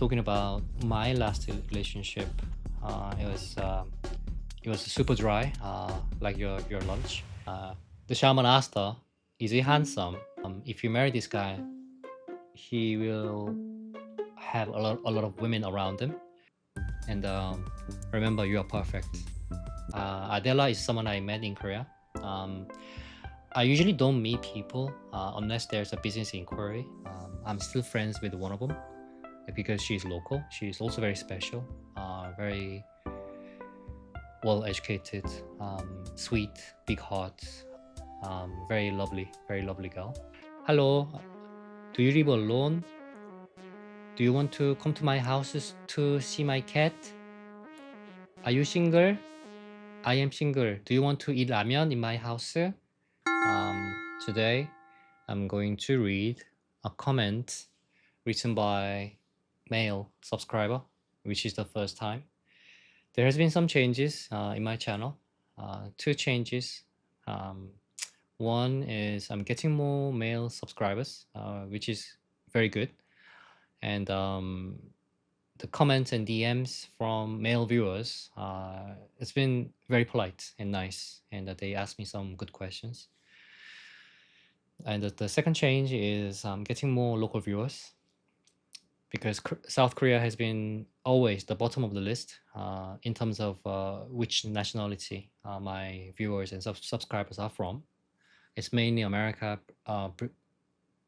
talking about my last relationship. It was super dry, like your lunch. The shaman asked her, "Is he handsome? If you marry this guy, he will have a lot of women around him. And remember, you are perfect." Adela is someone I met in Korea. I usually don't meet people unless there's a business inquiry. I'm still friends with one of them because she's local. She's also very special, very well educated, sweet, big heart, very lovely girl. Hello, do you live alone? Do you want to come to my house to see my cat? Are you single? I am single. Do you want to eat ramen in my house? Today, I'm going to read a comment written by male subscriber, which is the first time. There has been some changes in my channel. Two changes. One is I'm getting more male subscribers, which is very good. And the comments and DMs from male viewers, it's been very polite and nice, and they asked me some good questions. And the second change is getting more local viewers, because South Korea has been always the bottom of the list in terms of which nationality my viewers and subscribers are from. It's mainly America,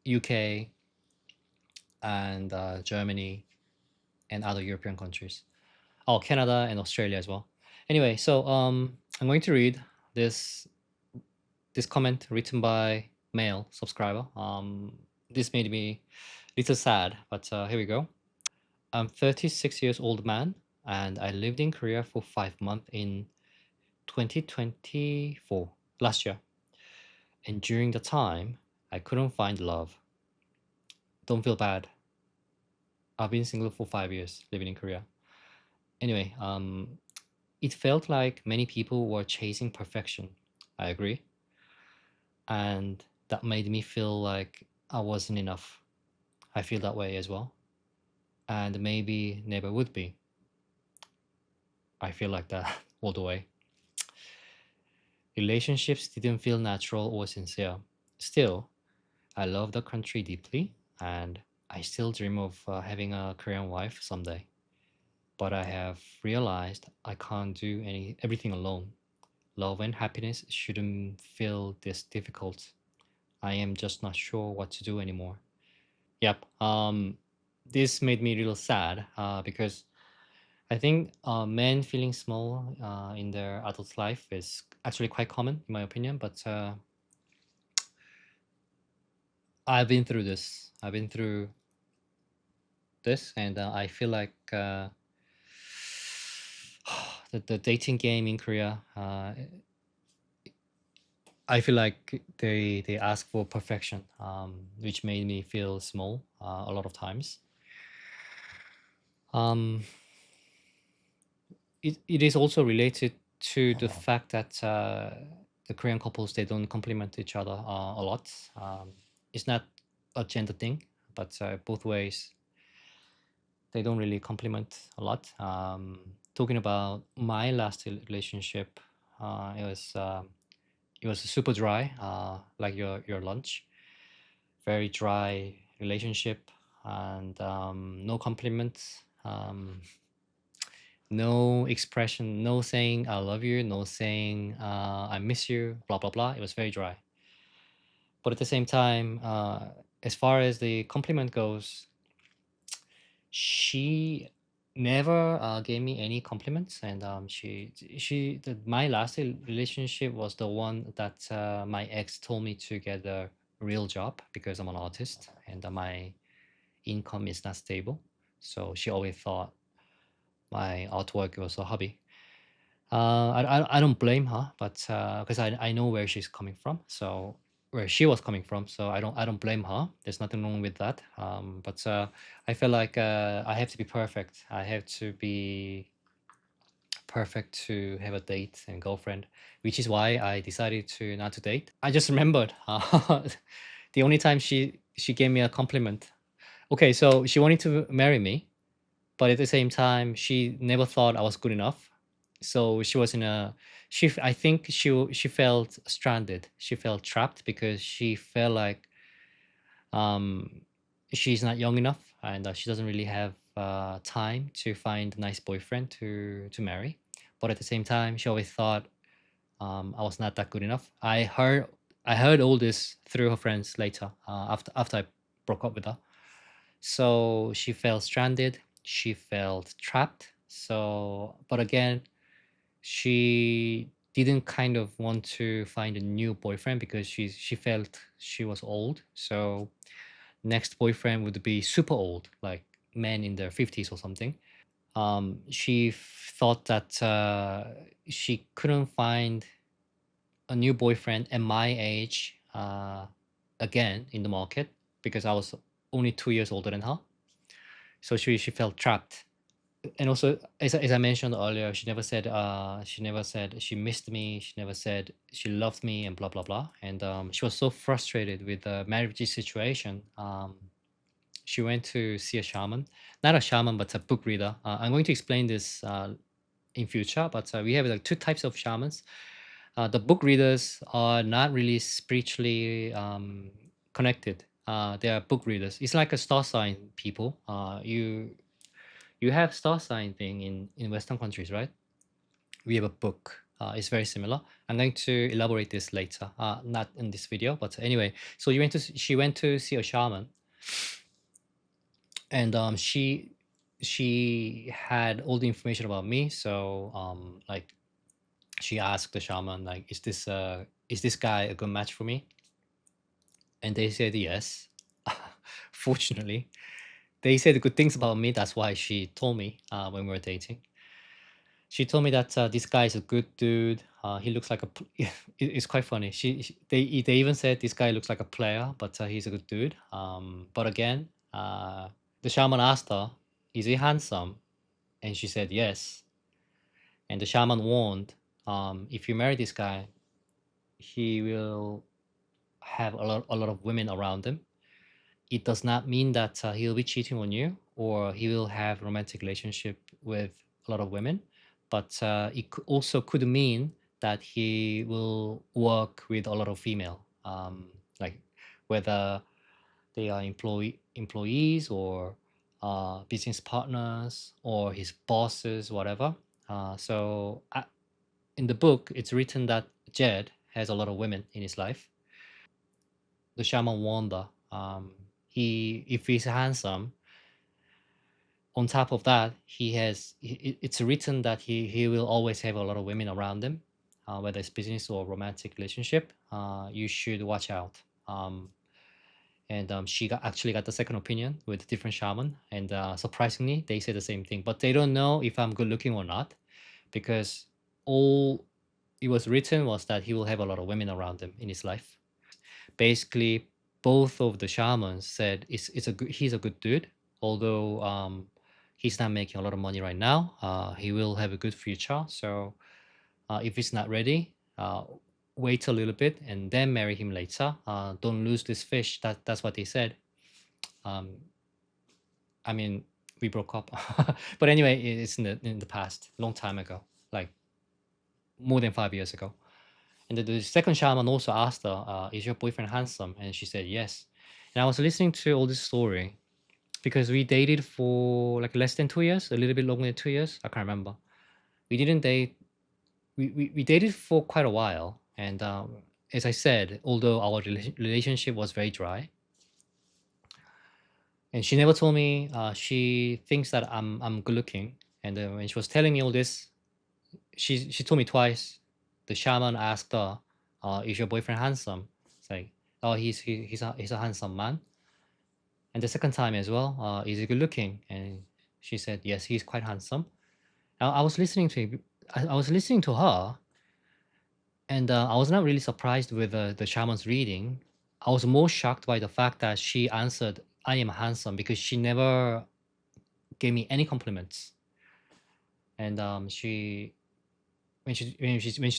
UK, and Germany, and other European countries. Oh, Canada and Australia as well. Anyway, so I'm going to read this comment written by male subscriber. This made me a little sad, but here we go. I'm 36 years old man, and I lived in Korea for 5 months in 2024, last year. And during the time, I couldn't find love. Don't feel bad. I've been single for 5 years, living in Korea. Anyway, it felt like many people were chasing perfection. I agree. And that made me feel like I wasn't enough. I feel that way as well. And maybe never would be. I feel like that all the way. Relationships didn't feel natural or sincere. Still, I love the country deeply, and I still dream of having a Korean wife someday. But I have realized I can't do everything alone. Love and happiness shouldn't feel this difficult. I am just not sure what to do anymore. Yep. This made me real sad because I think men feeling small in their adult life is actually quite common, in my opinion. But I've been through this. And I feel like the dating game in Korea. I feel like they ask for perfection, which made me feel small a lot of times. It is also related to the fact that the Korean couples, they don't compliment each other a lot. It's not a gender thing, but both ways they don't really compliment a lot. Talking about my last relationship, it was super dry, like your lunch. Very dry relationship, and no compliments, no expression, no saying I love you, no saying I miss you, blah blah blah. It was very dry. But at the same time, as far as the compliment goes, she never gave me any compliments, and my last relationship was the one that my ex told me to get a real job because I'm an artist and my income is not stable. So she always thought my artwork was a hobby. I don't blame her, but because I know where she's coming from, so where she was coming from, so I don't blame her. There's nothing wrong with that. But I feel like I have to be perfect. I have to be perfect to have a date and girlfriend, which is why I decided to not to date. I just remembered the only time she gave me a compliment. Okay, so she wanted to marry me, but at the same time, she never thought I was good enough. So she was in a I think she felt stranded. She felt trapped because she felt like um, she's not young enough, and she doesn't really have time to find a nice boyfriend to marry. But at the same time, she always thought I was not that good enough. I heard all this through her friends later, after I broke up with her. So she felt stranded. She felt trapped. So, but again, she didn't kind of want to find a new boyfriend because she felt she was old. So next boyfriend would be super old, like men in their 50s or something. She thought that she couldn't find a new boyfriend at my age again in the market because I was only 2 years older than her. So she felt trapped. And also, as I mentioned earlier, she never said she missed me. She never said she loved me and blah blah blah. And she was so frustrated with the marriage situation. She went to see a shaman, not a shaman, but a book reader. I'm going to explain this in future, but we have like two types of shamans. The book readers are not really spiritually connected. They are book readers. It's like a star sign people. You have star sign thing in Western countries, right? We have a book. It's very similar. I'm going to elaborate this later, not in this video, but anyway. So she went to see a shaman, and she had all the information about me. So like she asked the shaman like, is this guy a good match for me? And they said yes. Fortunately, they said good things about me. That's why she told me when we were dating. She told me that this guy is a good dude. He looks like it's quite funny. They even said this guy looks like a player, but he's a good dude. But again, the shaman asked her, "Is he handsome?" And she said yes. And the shaman warned, if you marry this guy, he will have a lot of women around him. It does not mean that he'll be cheating on you or he will have romantic relationship with a lot of women, but it also could mean that he will work with a lot of female, like whether they are employees or business partners or his bosses, whatever. So in the book, it's written that Jed has a lot of women in his life. The shaman warned her. If he's handsome, on top of that, it's written that he will always have a lot of women around him, whether it's business or romantic relationship. You should watch out. And she actually got the second opinion with a different shaman, and surprisingly, they say the same thing. But they don't know if I'm good looking or not, because all it was written was that he will have a lot of women around him in his life. Basically, both of the shamans said he's a good dude, although he's not making a lot of money right now. He will have a good future. So if he's not ready, wait a little bit and then marry him later. Don't lose this fish. That's what they said. Um, I mean, we broke up, but anyway, it's in the past, long time ago, like more than 5 years ago. And the second shaman also asked her, "Is your boyfriend handsome?" And she said yes. And I was listening to all this story because we dated for like less than 2 years, a little bit longer than 2 years. I can't remember. We didn't date. We dated for quite a while, and as I said, although our relationship was very dry, and she never told me she thinks that I'm good looking. And when she was telling me all this, she told me twice. The shaman asked her, "Is your boyfriend handsome?" It's like, "Oh, he's a handsome man." And the second time as well, "Is he good looking?" And she said, "Yes, he's quite handsome." I was listening to I was listening to her, and I was not really surprised with the shaman's reading. I was more shocked by the fact that she answered, "I am handsome," because she never gave me any compliments. And when she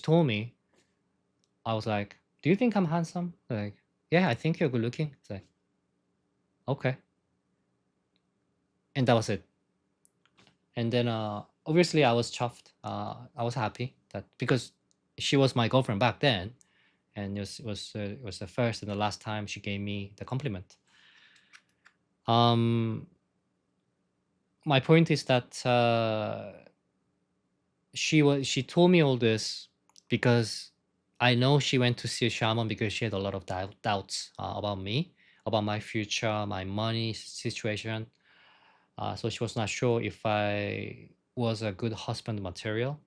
told me, I was like, "Do you think I'm handsome?" Like, "Yeah, I think you're good looking." It's like, "Okay," and that was it. And then obviously I was chuffed. I was happy that because she was my girlfriend back then, and it was the first and the last time she gave me the compliment. My point is that she told me all this because I know she went to see a shaman because she had a lot of doubts about me, about my future, my money situation. So she was not sure if I was a good husband material.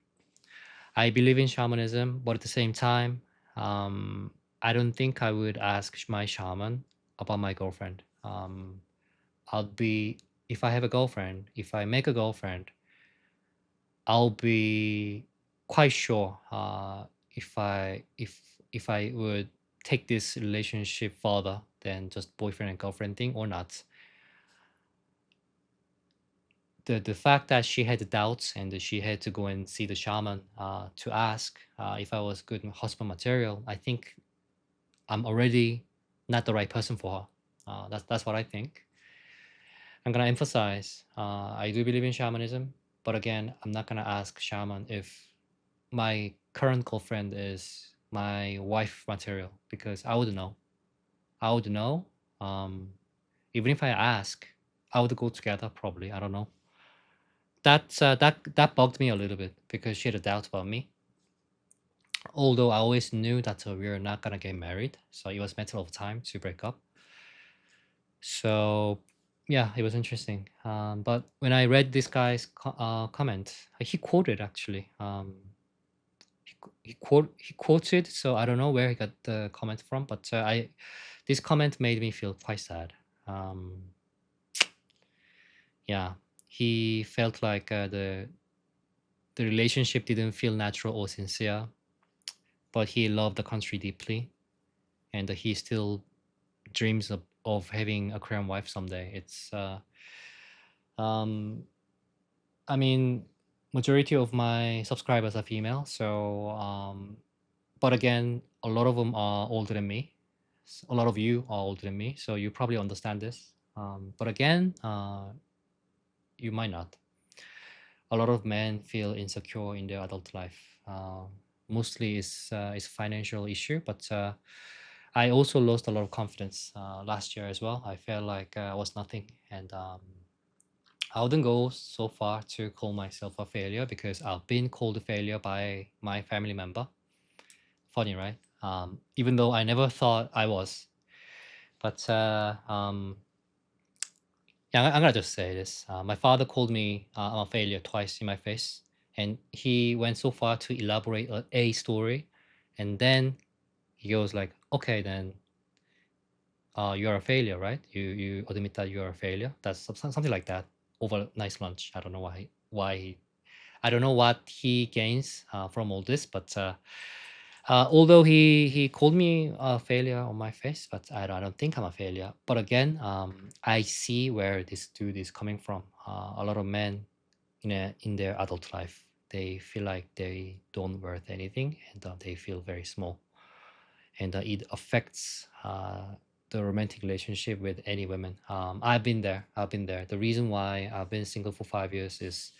I believe in shamanism, but at the same time, I don't think I would ask my shaman about my girlfriend. I'll be if I have a girlfriend, if I make a girlfriend, I'll be quite sure if I would take this relationship further than just boyfriend and girlfriend thing or not. The fact that she had doubts and that she had to go and see the shaman to ask if I was good husband material, I think I'm already not the right person for her. That's what I think. I'm gonna emphasize I do believe in shamanism, but again, I'm not gonna ask shaman if my current girlfriend is my wife material because I would know. I would know. Um, Even if I ask, I would go together probably. I don't know. That bugged me a little bit because she had a doubt about me. Although I always knew that we were not gonna get married, so it was a matter of time to break up. So yeah, it was interesting. But when I read this guy's comment, he quoted actually. He quoted, so I don't know where he got the comment from, but I this comment made me feel quite sad. Um, yeah, he felt like the relationship didn't feel natural or sincere, but he loved the country deeply, and he still dreams of having a Korean wife someday. It's um, I mean, majority of my subscribers are female, so but again, a lot of them are older than me. A lot of you are older than me, so you probably understand this. But again, you might not. A lot of men feel insecure in their adult life. Mostly is financial issue, but I also lost a lot of confidence last year as well. I felt like I was nothing, and I wouldn't go so far to call myself a failure because I've been called a failure by my family member. Funny, right? Even though I never thought I was. But yeah, I'm gonna just say this. My father called me a failure twice in my face, and he went so far to elaborate a story, and then he goes like, "Okay, then you're a failure, right? You admit that you're a failure." That's something like that over nice lunch. I don't know I don't know what he gains from all this, but although he called me a failure on my face, but I don't think I'm a failure. But again, I see where this dude is coming from. A lot of men in their adult life, they feel like they don't worth anything, and they feel very small, and it affects the romantic relationship with any women. I've been there. I've been there. The reason why I've been single for 5 years is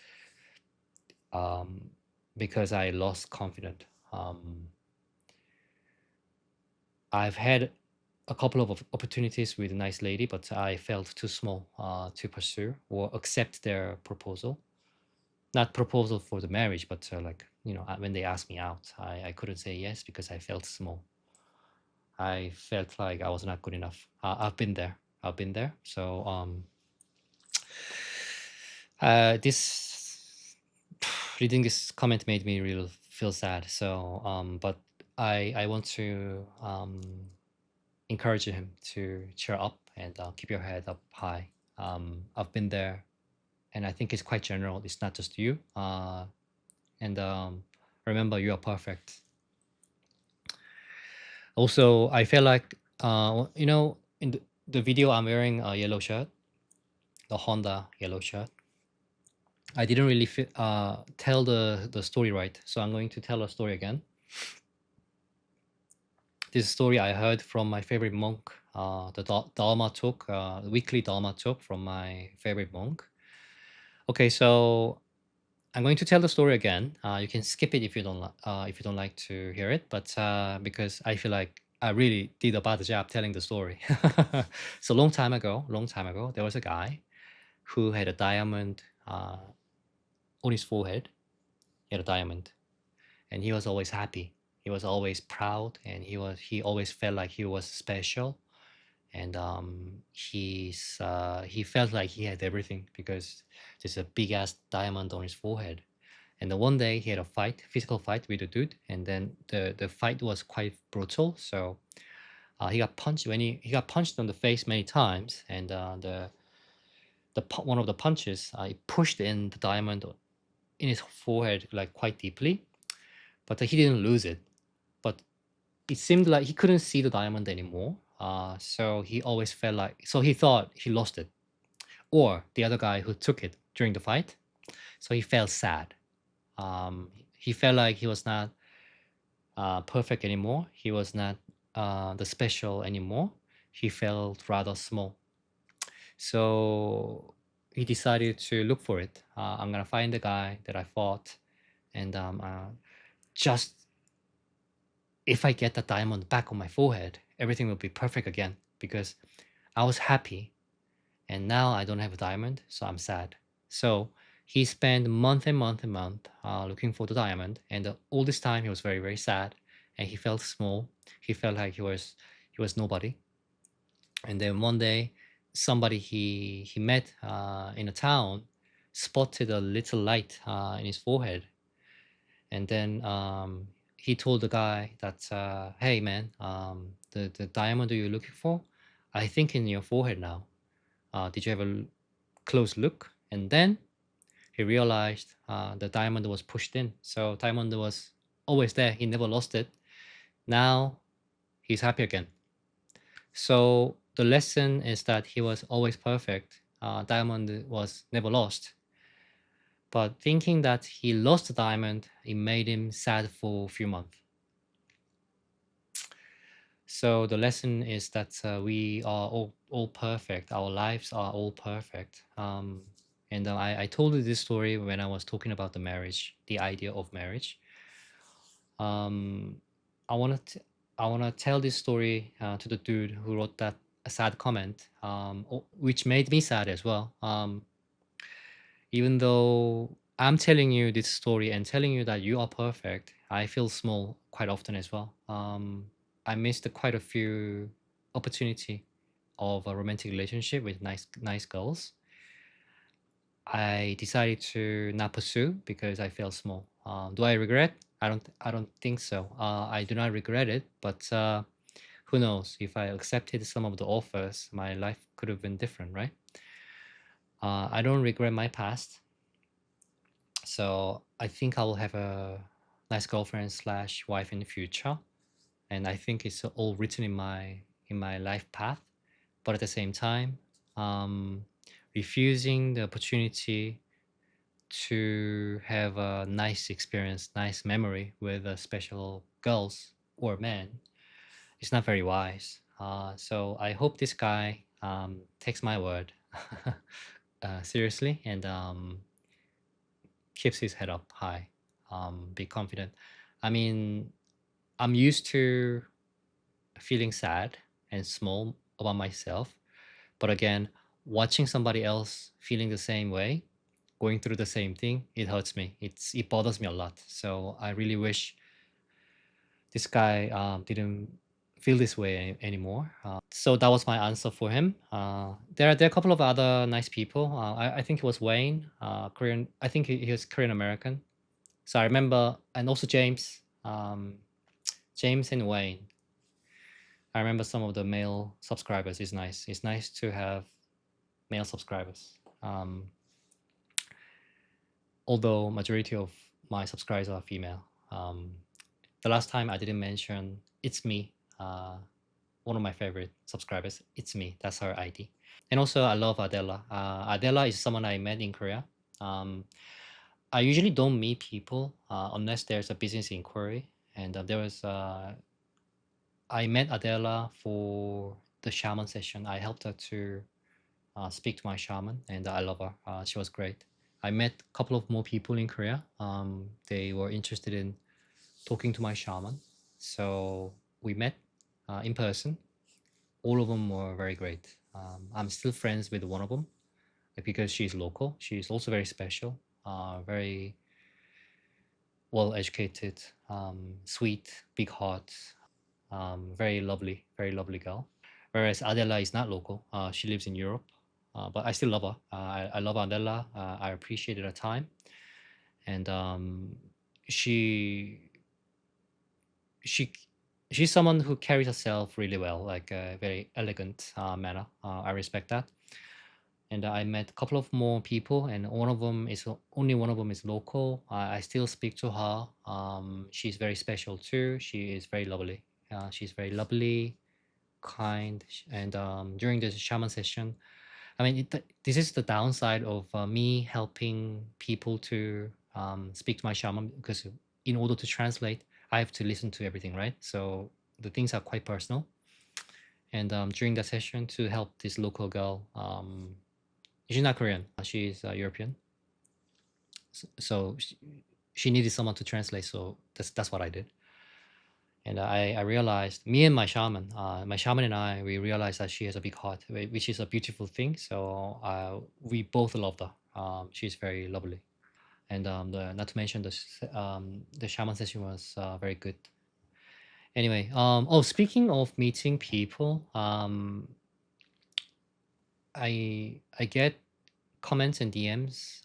because I lost confidence. I've had a couple of opportunities with a nice lady, but I felt too small to pursue or accept their proposal. Not proposal for the marriage, but like when they asked me out, I couldn't say yes because I felt small. I felt like I was not good enough. I've been there. I've been there. So this reading this comment made me really feel sad. So but I want to encourage him to cheer up and keep your head up high. I've been there, and I think it's quite general. It's not just you. And remember, you are perfect. Also, I feel like in the video, I'm wearing a yellow shirt, the Honda yellow shirt. I didn't really tell the story right, so I'm going to tell a story again. This story I heard from my favorite monk, the Dharma talk, weekly Dharma talk from my favorite monk. Okay, so I'm going to tell the story again. You can skip it if you don't like to hear it, but because I feel like I really did a bad job telling the story. So long time ago, there was a guy who had a diamond on his forehead. He had a diamond, and he was always happy. He was always proud, and he always felt like he was special. And he felt like he had everything because there's a big ass diamond on his forehead. And then one day he had a physical fight with a dude, and then the fight was quite brutal. So he got punched he got punched on the face many times, and one of the punches it pushed in the diamond in his forehead like quite deeply, but he didn't lose it. But it seemed like he couldn't see the diamond anymore. So he always felt like he thought he lost it, or the other guy who took it during the fight. So he felt sad. He felt like he was not perfect anymore. He was not the special anymore. He felt rather small. So he decided to look for it. I'm gonna find the guy that I fought, and just if I get the diamond back on my forehead, everything will be perfect again because I was happy, and now I don't have a diamond, so I'm sad. So he spent month and month and month looking for the diamond, and all this time he was very very sad, and he felt small. He felt like he was nobody. And then one day, somebody he met in a town spotted a little light in his forehead, and then he told the guy that, "Hey man, the diamond you're looking for, I think in your forehead now. Did you have a close look?" And then he realized the diamond was pushed in. So diamond was always there. He never lost it. Now he's happy again. So the lesson is that he was always perfect. Diamond was never lost. But thinking that he lost the diamond, it made him sad for a few months. So the lesson is that we are all perfect. Our lives are all perfect. And I told you this story when I was talking about the marriage, the idea of marriage. Um, I want to I want to tell this story to the dude who wrote that a sad comment, which made me sad as well. Even though I'm telling you this story and telling you that you are perfect, I feel small quite often as well. I missed quite a few opportunity of a romantic relationship with nice girls. I decided to not pursue because I felt small. Do I regret? I don't think so. I do not regret it, but who knows? If I accepted some of the offers, my life could have been different, right? I don't regret my past, so I think I will have a nice girlfriend slash wife in the future, and I think it's all written in my life path. But at the same time, um, refusing the opportunity to have a nice experience, nice memory with special girls or men is not very wise. So I hope this guy takes my word seriously and keeps his head up high, be confident. I mean, I'm used to feeling sad and small about myself, but again, watching somebody else feeling the same way, going through the same thing, it hurts me. It bothers me a lot. So I really wish this guy didn't feel this way anymore. So that was my answer for him. There are a couple of other nice people. I think it was Wayne, Korean. I think he was Korean American. So I remember, and also James, James and Wayne. I remember some of the male subscribers. Is nice. It's nice to have male subscribers. Although majority of my subscribers are female. The last time I didn't mention it's me. One of my favorite subscribers. It's me. That's her ID. And also I love Adela. Adela is someone I met in Korea. I usually don't meet people unless there's a business inquiry. And I met Adela for the shaman session. I helped her to speak to my shaman, and I love her. She was great. I met a couple of more people in Korea. They were interested in talking to my shaman, so we met in person. All of them were very great. I'm still friends with one of them because she's local. She's also very special, very well educated, sweet, big heart, very lovely girl. Whereas Adela is not local. She lives in Europe, but I still love her. I love Adela. I appreciated her time, and she she she's someone who carries herself really well, like a very elegant manner. I respect that. And I met a couple of more people, and only one of them is local. I still speak to her. She's very special too. She is very lovely. She's very lovely, kind, and during this shaman session, I mean, this is the downside of me helping people to speak to my shaman, because in order to translate, I have to listen to everything, right? So the things are quite personal. And during that session, to help this local girl, she's not Korean, she's European. So she needed someone to translate. So that's what I did. And I realized, me and my shaman and I, we realized that she has a big heart, which is a beautiful thing. So we both loved her. She's very lovely. And not to mention the shaman session was very good. Anyway, oh, speaking of meeting people, I get comments and DMs,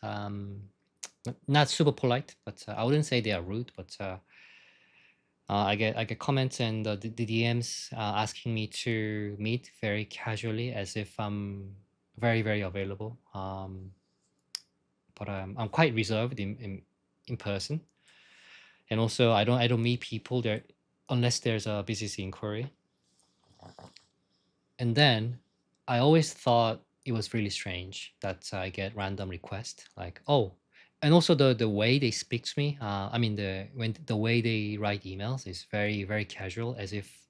not super polite, but I wouldn't say they are rude, but I get comments and the DMs asking me to meet very casually, as if I'm very available. But I'm quite reserved in person, and also I don't meet people there unless there's a business inquiry. And then I always thought it was really strange that I get random requests like, oh, and also the way they speak to me. I mean, the way they write emails is very casual, as if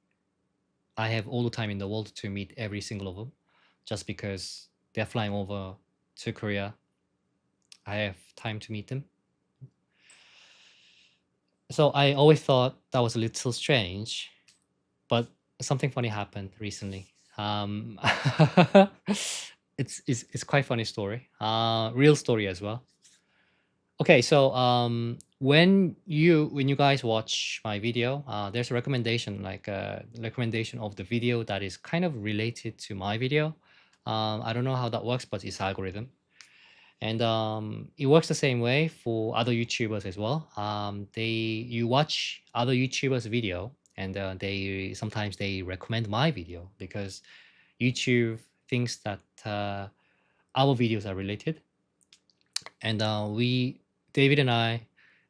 I have all the time in the world to meet every single of them, just because they're flying over to Korea. I have time to meet them. So I always thought that was a little strange, but something funny happened recently. It's quite funny story. Real story as well. Okay, so when you guys watch my video, there's a recommendation, like a recommendation of the video that is kind of related to my video. I don't know how that works, but it's algorithm, and it works the same way for other YouTubers as well. You watch other YouTubers' video, and they sometimes they recommend my video because YouTube thinks that our videos are related, and David and I,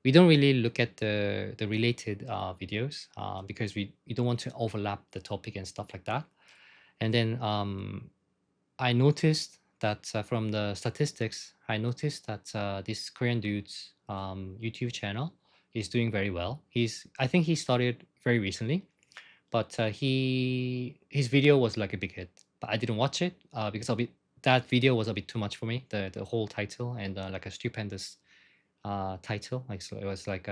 we don't really look at the related videos because we don't want to overlap the topic and stuff like that. And then I noticed that from the statistics, I noticed that this Korean dude's YouTube channel is doing very well. I think he started very recently, but his video was like a big hit. But I didn't watch it because that video was a bit too much for me. The whole title and like a stupendous title. Like, so it was like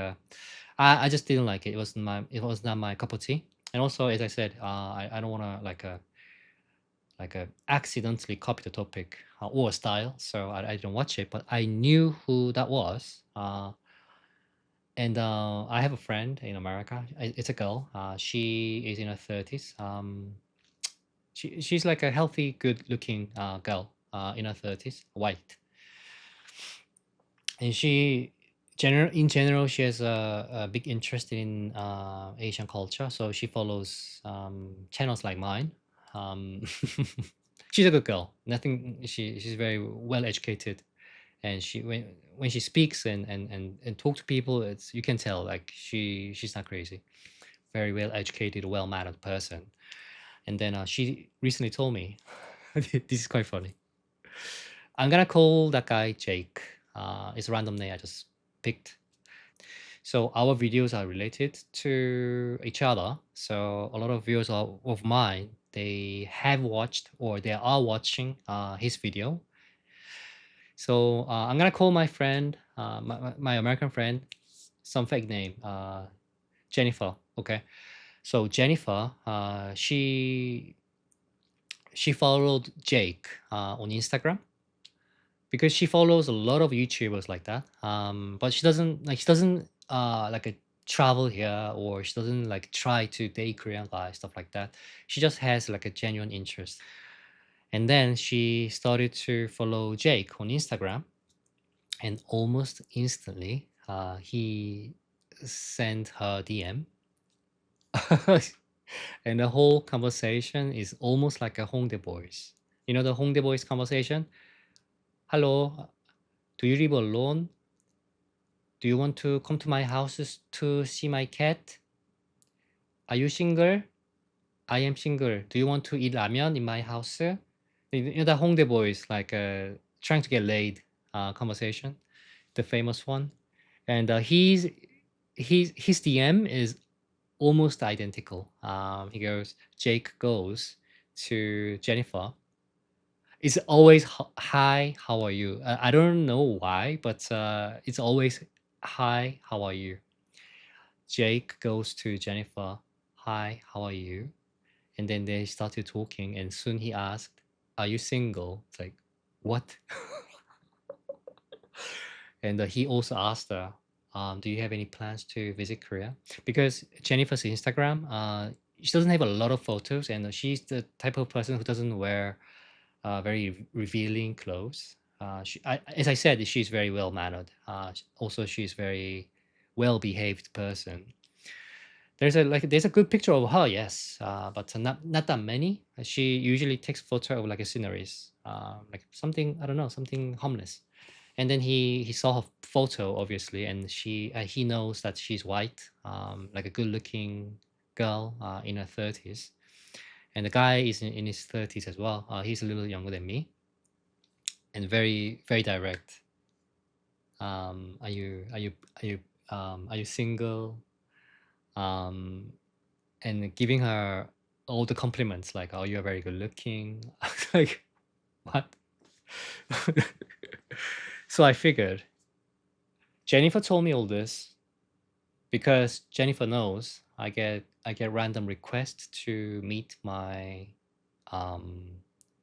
I just didn't like it. It was not my cup of tea. And also, as I said, I don't want to like accidentally copy the topic or style, so I didn't watch it. But I knew who that was. And I have a friend in America. It's a girl. She is in her 30s. She's like a healthy, good-looking girl in her 30s, white. And in general, she has a big interest in Asian culture. So she follows channels like mine. She's a good girl. Nothing. She's very well educated, and when she speaks and talk to people, it's you can tell like she's not crazy. Very well educated, well mannered person. And then she recently told me, this is quite funny. I'm gonna call that guy Jake. It's a random name I just picked. So our videos are related to each other. So a lot of viewers of mine, they have watched or they are watching his video. So I'm gonna call my friend, my American friend, some fake name, Jennifer. Okay. So Jennifer, she followed Jake on Instagram because she follows a lot of YouTubers like that. But she doesn't like travel here, or she doesn't like try to date Korean guys, stuff like that. She just has like a genuine interest. And then she started to follow Jake on Instagram, and almost instantly, he sent her DM. And the whole conversation is almost like a Hongdae Boys. You know the Hongdae Boys conversation? Hello, do you live alone? Do you want to come to my house to see my cat? Are you single? I am single. Do you want to eat ramen in my house? You know the Hongdae Boys, like trying to get laid conversation, the famous one. And his DM is almost identical. He goes, Jake goes to Jennifer. It's always hi, how are you? I don't know why, but it's always hi, how are you? Jake goes to Jennifer, hi, how are you? And then they started talking, and soon he asked, are you single? It's like, what? And he also asked her, do you have any plans to visit Korea? Because Jennifer's Instagram, she doesn't have a lot of photos, and she's the type of person who doesn't wear very revealing clothes. As I said, she's very well mannered. Also, she's very well behaved person. There's a good picture of her, yes, but not that many. She usually takes photo of like a sceneries, like something, I don't know, something homeless. And then he saw her photo, obviously, and he knows that she's white, like a good looking girl in her 30s. And the guy is in his 30s as well. He's a little younger than me, and very very direct. Are you single? Um, and giving her all the compliments, like, oh, you're very good looking. Like, what? So I figured Jennifer told me all this because Jennifer knows I get random requests to meet my um,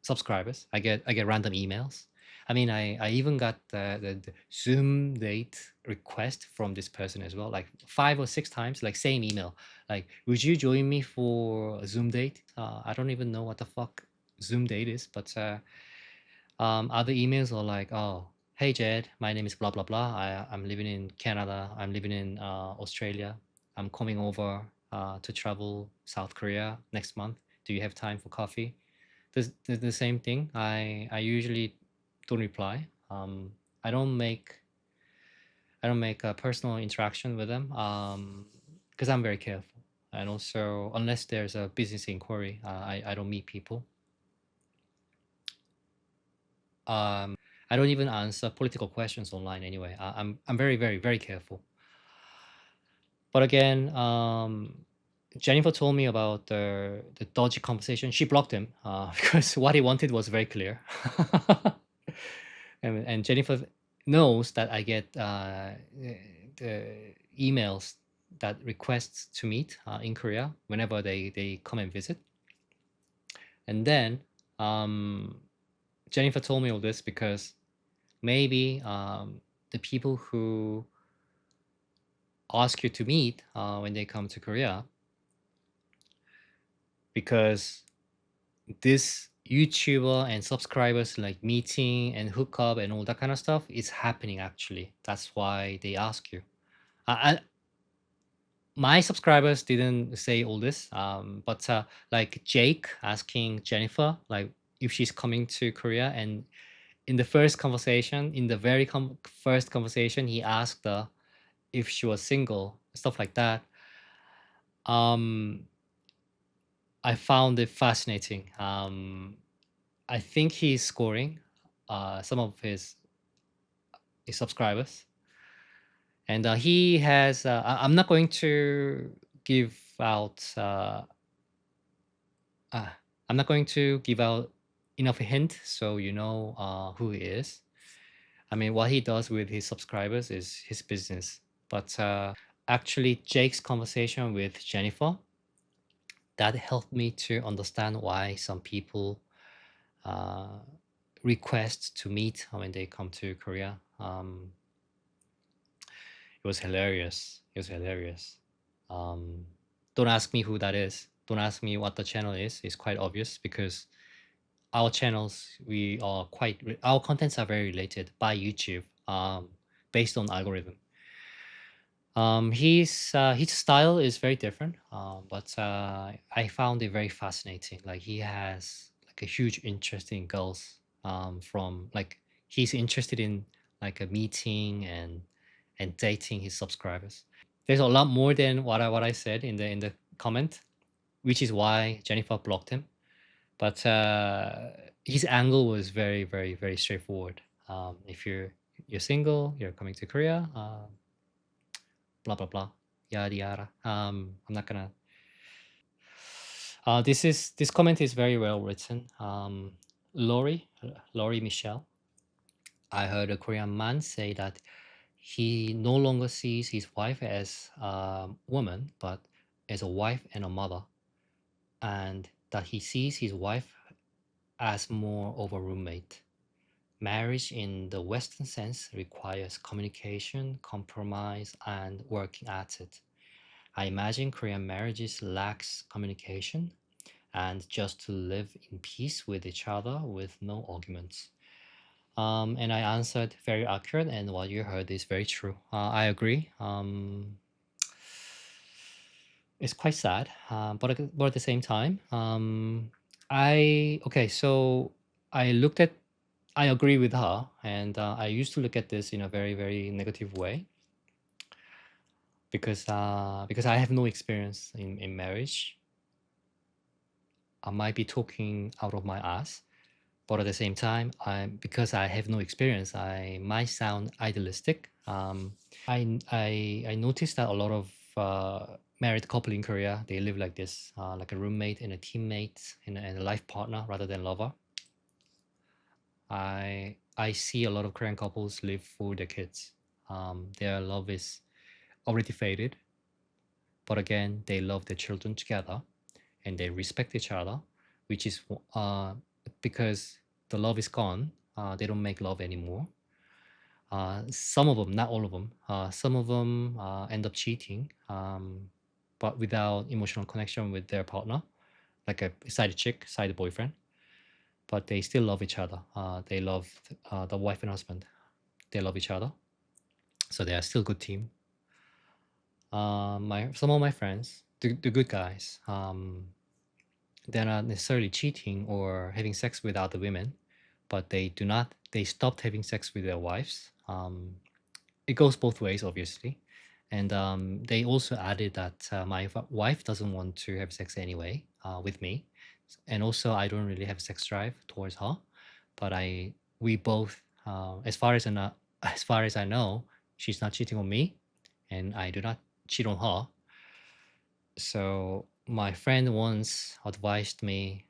subscribers. I get random emails. I mean, I even got the Zoom date request from this person as well, like 5 or 6 times, like same email. Like, would you join me for a Zoom date? I don't even know what the fuck Zoom date is, but other emails are like, oh, hey Jed, my name is blah blah blah. I'm living in Canada. I'm living in Australia. I'm coming over to travel South Korea next month. Do you have time for coffee? The same thing. I usually don't reply. I don't make a personal interaction with them because I'm very careful. And also, unless there's a business inquiry, I don't meet people. I don't even answer political questions online anyway. I'm very very very careful. But again, Jennifer told me about the dodgy conversation. She blocked him because what he wanted was very clear. And Jennifer knows that I get the emails that requests to meet in Korea whenever they come and visit. And then Jennifer told me all this because maybe the people who ask you to meet when they come to Korea, because this YouTuber and subscribers like meeting and hook up and all that kind of stuff is happening actually. That's why they ask you. My subscribers didn't say all this, but like Jake asking Jennifer like if she's coming to Korea, and in the first conversation, in the very first conversation, he asked her if she was single, stuff like that. Um, I found it fascinating. I think he's scoring some of his subscribers, and he has. I'm not going to give out. I'm not going to give out enough hint so you know who he is. I mean, what he does with his subscribers is his business. But actually, Jake's conversation with Jennifer, that helped me to understand why some people uh, request to meet when they come to Korea. It was hilarious. It was hilarious. Um, don't ask me who that is. Don't ask me what the channel is. It's quite obvious because our channels, our contents are very related by YouTube, based on algorithm. His style is very different, but I found it very fascinating. Like he has like a huge interest in girls. From like he's interested in like a meeting and dating his subscribers. There's a lot more than what I said in the comment, which is why Jennifer blocked him. But his angle was very very very straightforward. If you're single, you're coming to Korea, blah blah blah, yada yada. I'm not gonna. This comment is very well written. Laurie Michelle. I heard a Korean man say that he no longer sees his wife as a woman, but as a wife and a mother, and that he sees his wife as more of a roommate. Marriage in the Western sense requires communication, compromise, and working at it. I imagine Korean marriages lacks communication and just to live in peace with each other with no arguments. And I answered very accurate, and what you heard is very true. I agree. It's quite sad, but at the same time, so I looked at, I agree with her, and I used to look at this in a very very negative way because I have no experience in marriage. I might be talking out of my ass, but at the same time, because I have no experience, I might sound idealistic. I noticed that a lot of married couple in Korea, they live like this, like a roommate and a teammate and a life partner rather than lover. I see a lot of Korean couples live for their kids. Their love is already faded, but again, they love their children together and they respect each other, which is because the love is gone. They don't make love anymore. Some of them, not all of them, some of them end up cheating, but without emotional connection with their partner, like a side chick, side boyfriend. But they still love each other. They love the wife and husband. They love each other, so they are still a good team. My some of my friends, the good guys, they're not necessarily cheating or having sex with other women, but they do not. They stopped having sex with their wives. It goes both ways, obviously, and they also added that my wife doesn't want to have sex anyway with me, and also I don't really have sex drive towards her, but we both, as far as I know, as far as I know, she's not cheating on me, and I do not cheat on her. So my friend once advised me,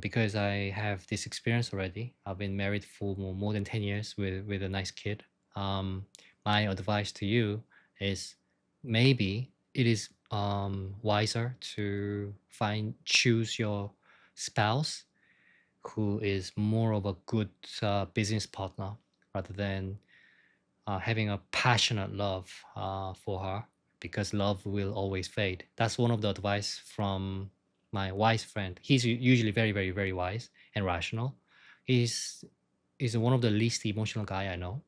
because I have this experience already. I've been married for more than 10 years with a nice kid. My advice to you is maybe it is wiser to choose your spouse who is more of a good business partner rather than having a passionate love for her, because love will always fade. That's one of the advice from my wise friend. He's usually very, very, very wise and rational. He's one of the least emotional guy I know.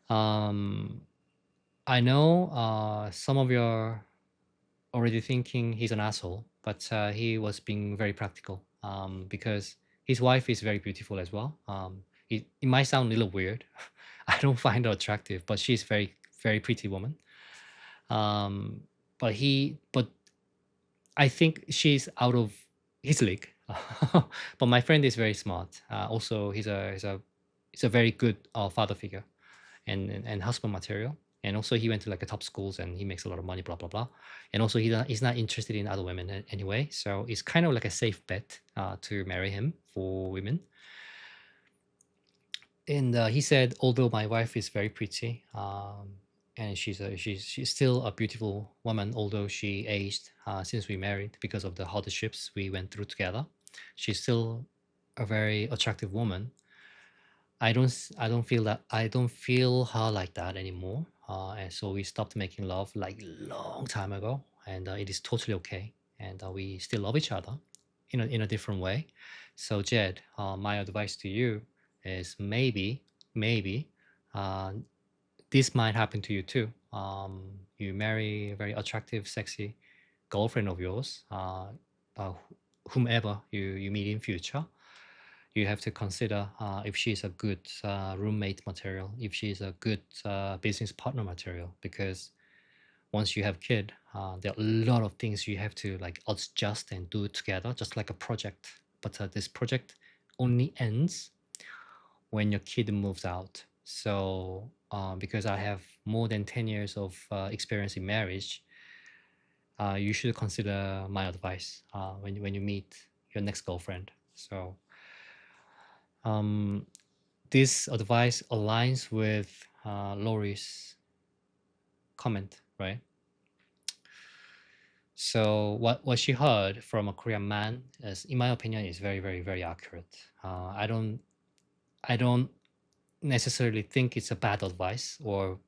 I know some of you are already thinking he's an asshole, but he was being very practical because his wife is very beautiful as well. It might sound a little weird. I don't find her attractive, but she's very, very pretty woman. Um, but I think she's out of his league. But my friend is very smart. Also, he's a very good father figure and husband material. And also, he went to like a top schools and he makes a lot of money. Blah blah blah. And also, he's not interested in other women anyway. So it's kind of like a safe bet to marry him for women. And he said, although my wife is very pretty, and she's still a beautiful woman, although she aged since we married because of the hardships we went through together. She's still a very attractive woman. I don't feel her like that anymore. And so we stopped making love like long time ago, and it is totally okay. And we still love each other in a different way. So Jed, my advice to you is maybe uh, this might happen to you too. You marry a very attractive, sexy girlfriend of yours, whomever you meet in future. You have to consider if she's a good roommate material, if she's a good business partner material, because once you have kid, there are a lot of things you have to like adjust and do together, just like a project. But this project only ends when your kid moves out. So because I have more than 10 years of experience in marriage, you should consider my advice when you meet your next girlfriend. So um, this advice aligns with Lori's comment, right? So what she heard from a Korean man is, in my opinion, is very, very, very accurate. I don't necessarily think it's a bad advice or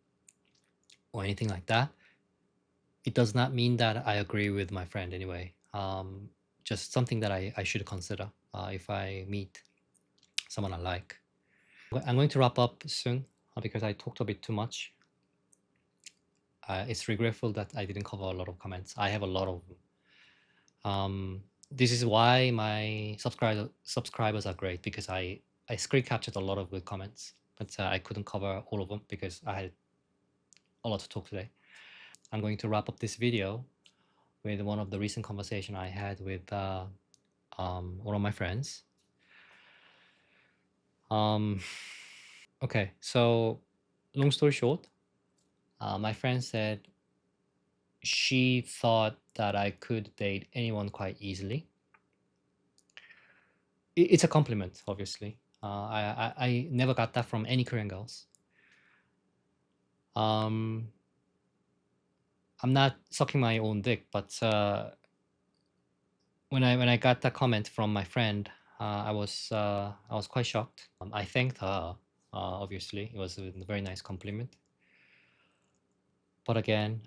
anything like that. It does not mean that I agree with my friend anyway. Just something that I should consider if I meet someone I like. I'm going to wrap up soon because I talked a bit too much. It's regretful that I didn't cover a lot of comments. I have a lot of them. This is why my subscribers are great, because I screen captured a lot of good comments, but I couldn't cover all of them because I had a lot to talk today. I'm going to wrap up this video with one of the recent conversation I had with one of my friends. Okay, so long story short, my friend said she thought that I could date anyone quite easily. It's a compliment, obviously. I never got that from any Korean girls. Um, I'm not sucking my own dick, but when I got that comment from my friend, I was quite shocked. I thanked her. Obviously, it was a very nice compliment. But again,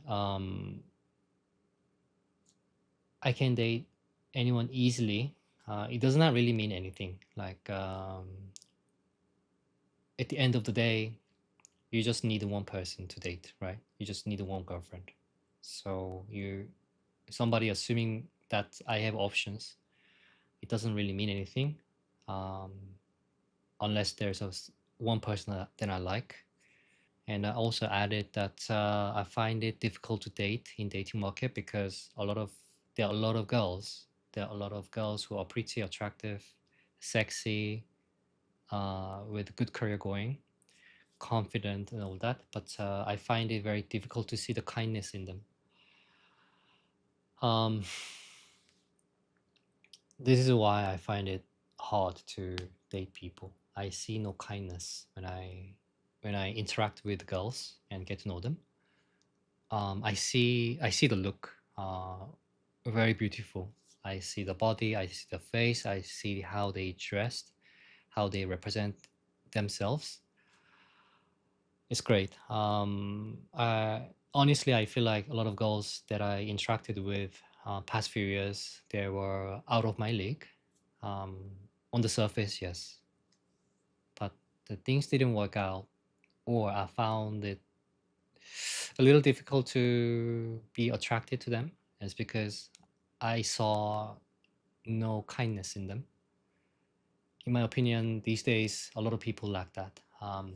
I can date anyone easily. It does not really mean anything. Like at the end of the day, you just need one person to date, right? You just need one girlfriend. So somebody assuming that I have options, it doesn't really mean anything, um, unless there's one person that I like. And I also added that I find it difficult to date in dating market because there are a lot of girls. There are a lot of girls who are pretty attractive, sexy, with good career going, confident, and all that. But I find it very difficult to see the kindness in them. Um, this is why I find it hard to date people. I see no kindness when I interact with girls and get to know them. I see the look, very beautiful. I see the body, I see the face, I see how they dressed, how they represent themselves. It's great. Honestly, I feel like a lot of girls that I interacted with past few years, they were out of my league. Um, on the surface, yes, but the things didn't work out, or I found it a little difficult to be attracted to them. It's because I saw no kindness in them. In my opinion, these days, a lot of people lack that.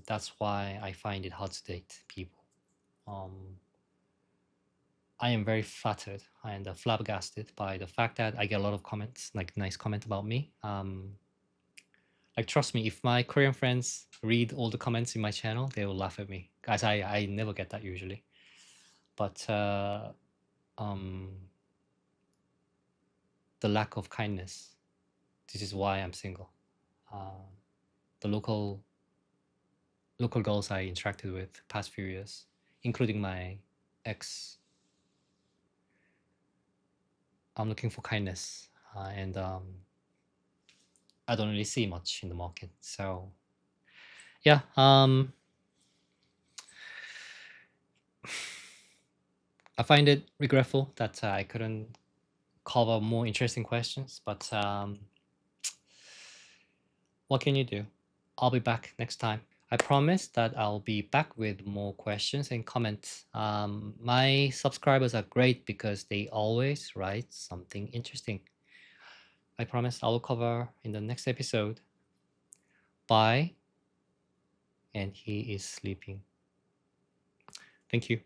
That's why I find it hard to date people. Um, I am very flattered and flabbergasted by the fact that I get a lot of comments, like nice comment about me. Like trust me, if my Korean friends read all the comments in my channel, they will laugh at me. Guys, I never get that usually. But um, the lack of kindness. This is why I'm single. Uh, the local local girls I interacted with past few years, including my ex. I'm looking for kindness, and I don't really see much in the market. So yeah, I find it regretful that I couldn't cover more interesting questions, but what can you do? I'll be back next time. I promise that I'll be back with more questions and comments. My subscribers are great because they always write something interesting. I promise I will cover in the next episode. Bye. And he is sleeping. Thank you.